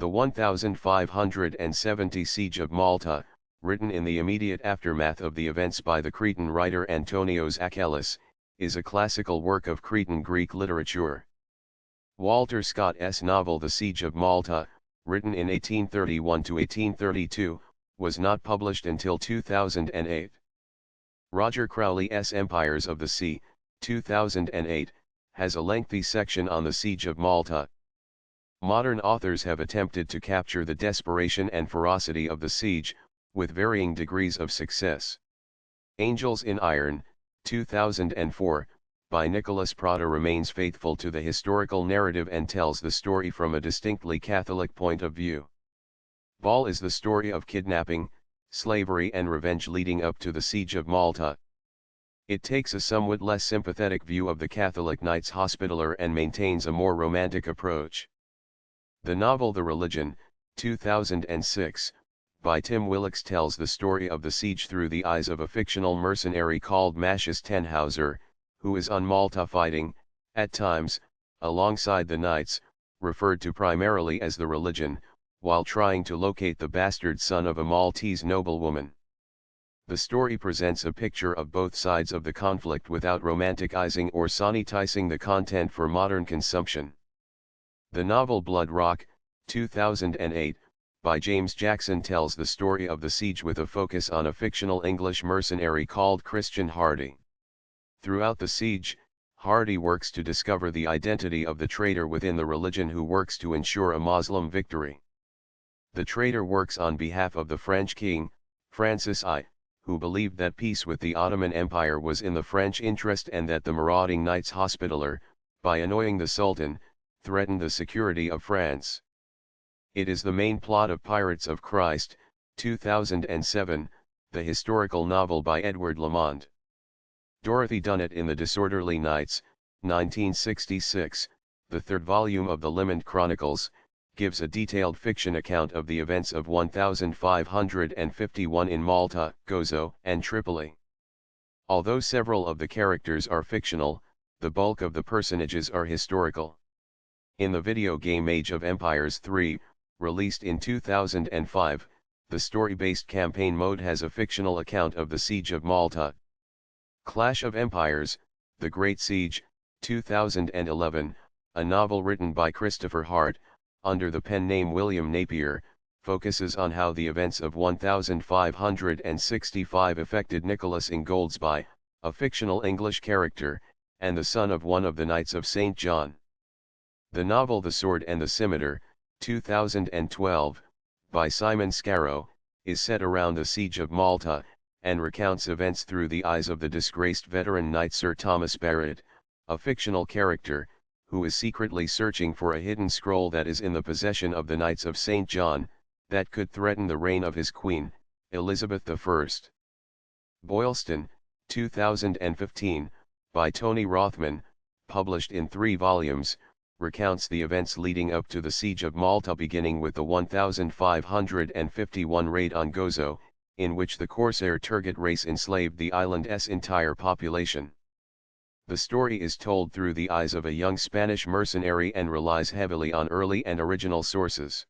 The 1570 Siege of Malta, written in the immediate aftermath of the events by the Cretan writer Antonios Achilles, is a classical work of Cretan Greek literature. Walter Scott's novel The Siege of Malta, written in 1831 to 1832, was not published until 2008. Roger Crowley's Empires of the Sea, 2008, has a lengthy section on the Siege of Malta. Modern authors have attempted to capture the desperation and ferocity of the siege, with varying degrees of success. Angels in Iron, 2004, by Nicholas Prata remains faithful to the historical narrative and tells the story from a distinctly Catholic point of view. Ball is the story of kidnapping, slavery and revenge leading up to the Siege of Malta. It takes a somewhat less sympathetic view of the Catholic Knights Hospitaller and maintains a more romantic approach. The novel The Religion, 2006, by Tim Willocks tells the story of the siege through the eyes of a fictional mercenary called Macius Tenhauser, who is on Malta fighting, at times, alongside the knights, referred to primarily as the Religion, while trying to locate the bastard son of a Maltese noblewoman. The story presents a picture of both sides of the conflict without romanticizing or sanitizing the content for modern consumption. The novel Blood Rock, 2008, by James Jackson tells the story of the siege with a focus on a fictional English mercenary called Christian Hardy. Throughout the siege, Hardy works to discover the identity of the traitor within the Religion who works to ensure a Muslim victory. The traitor works on behalf of the French king, Francis I, who believed that peace with the Ottoman Empire was in the French interest and that the marauding Knights Hospitaller, by annoying the Sultan, threatened the security of France. It is the main plot of Pirates of Christ, 2007, the historical novel by Edward Lamont. Dorothy Dunnett in The Disorderly Knights, 1966, the third volume of the Limond Chronicles, gives a detailed fiction account of the events of 1551 in Malta, Gozo, and Tripoli. Although several of the characters are fictional, the bulk of the personages are historical. In the video game Age of Empires 3, released in 2005, the story-based campaign mode has a fictional account of the Siege of Malta. Clash of Empires, The Great Siege, 2011, a novel written by Christopher Hart, under the pen name William Napier, focuses on how the events of 1565 affected Nicholas Ingoldsby, a fictional English character, and the son of one of the Knights of St. John. The novel The Sword and the Scimitar, 2012, by Simon Scarrow, is set around the Siege of Malta, and recounts events through the eyes of the disgraced veteran knight Sir Thomas Barrett, a fictional character, who is secretly searching for a hidden scroll that is in the possession of the Knights of St. John, that could threaten the reign of his queen, Elizabeth I. Boylston, 2015, by Tony Rothman, published in 3 volumes, recounts the events leading up to the Siege of Malta beginning with the 1551 raid on Gozo, in which the Corsair Turgut race enslaved the island's entire population. The story is told through the eyes of a young Spanish mercenary and relies heavily on early and original sources.